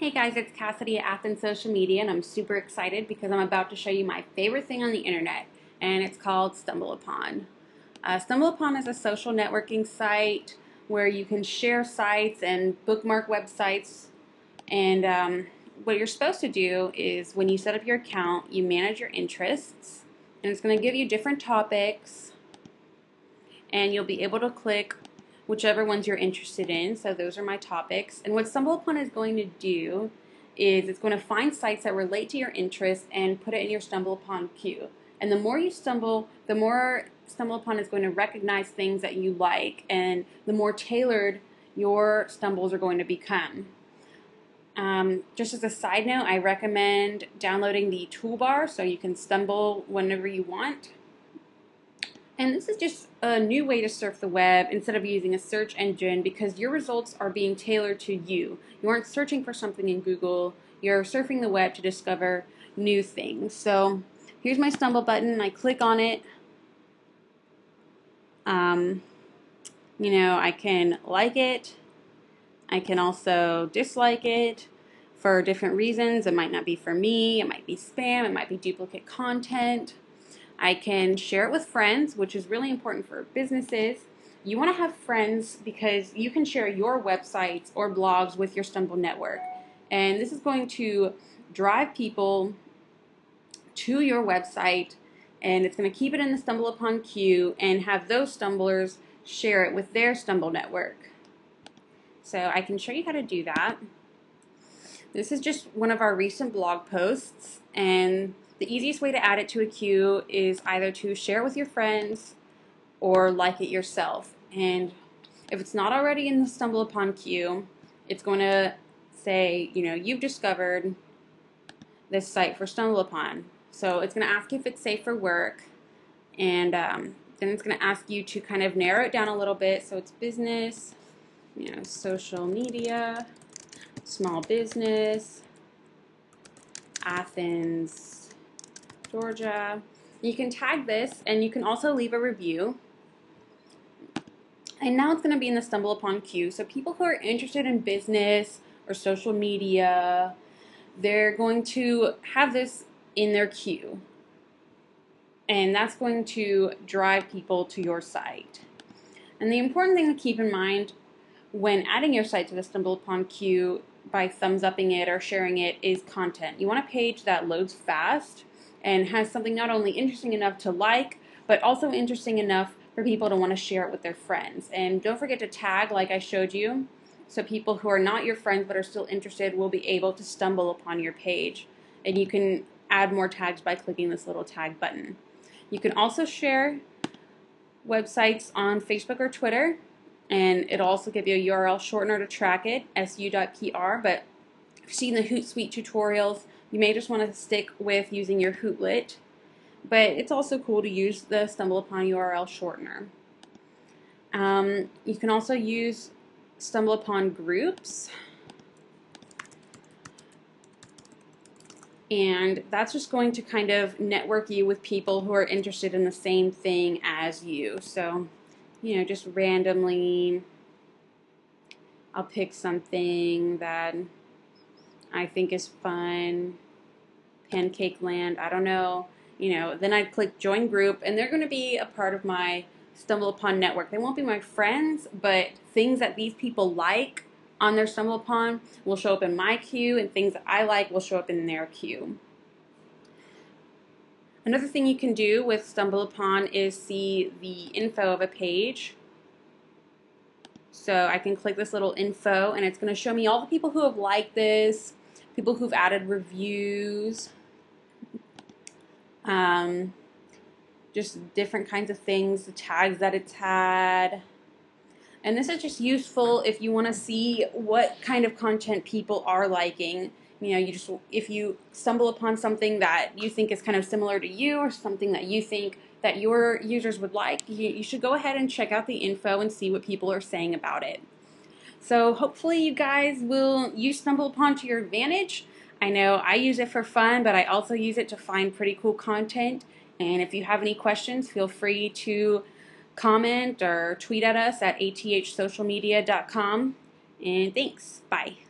Hey guys, it's Cassidy at AthensSocialMedia, and I'm super excited because I'm about to show you my favorite thing on the internet, and it's called StumbleUpon. StumbleUpon is a social networking site where you can share sites and bookmark websites, and what you're supposed to do is when you set up your account, you manage your interests, and it's going to give you different topics, and you'll be able to click whichever ones you're interested in. So those are my topics. And what StumbleUpon is going to do is it's going to find sites that relate to your interests and put it in your StumbleUpon queue. And the more you stumble, the more StumbleUpon is going to recognize things that you like, and the more tailored your stumbles are going to become. Just as a side note, I recommend downloading the toolbar so you can stumble whenever you want. And this is just a new way to surf the web instead of using a search engine, because your results are being tailored to you. You aren't searching for something in Google. You're surfing the web to discover new things. So here's my stumble button. I click on it. I can like it. I can also dislike it for different reasons. It might not be for me. It might be spam. It might be duplicate content. I can share it with friends, which is really important for businesses. You want to have friends because you can share your websites or blogs with your Stumble network. And this is going to drive people to your website, and it's going to keep it in the StumbleUpon queue and have those stumblers share it with their Stumble network. So I can show you how to do that. This is just one of our recent blog posts, and the easiest way to add it to a queue is either to share it with your friends or like it yourself. And if it's not already in the StumbleUpon queue, it's going to say, you've discovered this site for StumbleUpon. So it's going to ask you if it's safe for work, and then it's going to ask you to kind of narrow it down a little bit. So it's business, social media, small business, Athens, Georgia. You can tag this, and you can also leave a review. And now it's going to be in the StumbleUpon queue. So people who are interested in business or social media, they're going to have this in their queue. And that's going to drive people to your site. And the important thing to keep in mind when adding your site to the StumbleUpon queue by thumbs-upping it or sharing it is content. You want a page that loads fast and has something not only interesting enough to like, but also interesting enough for people to want to share it with their friends. And don't forget to tag like I showed you, so people who are not your friends but are still interested will be able to stumble upon your page. And you can add more tags by clicking this little tag button. You can also share websites on Facebook or Twitter, and it'll also give you a URL shortener to track it, su.pr, but if you've seen the Hootsuite tutorials, you may just want to stick with using your Hootlet, but it's also cool to use the StumbleUpon URL shortener. You can also use StumbleUpon groups, and that's just going to kind of network you with people who are interested in the same thing as you. So, just randomly, I'll pick something that I think is fun, Pancake Land, I don't know, then I'd click join group, and they're going to be a part of my StumbleUpon network. They won't be my friends, but things that these people like on their StumbleUpon will show up in my queue, and things that I like will show up in their queue. Another thing you can do with StumbleUpon is see the info of a page. So I can click this little info, and it's going to show me all the people who have liked this, people who've added reviews, just different kinds of things, the tags that it's had. And this is just useful if you want to see what kind of content people are liking. If you stumble upon something that you think is kind of similar to you, or something that you think that your users would like, you should go ahead and check out the info and see what people are saying about it. So hopefully you guys will use StumbleUpon to your advantage. I know I use it for fun, but I also use it to find pretty cool content. And if you have any questions, feel free to comment or tweet at us at AthensSocialMedia.com. And thanks. Bye.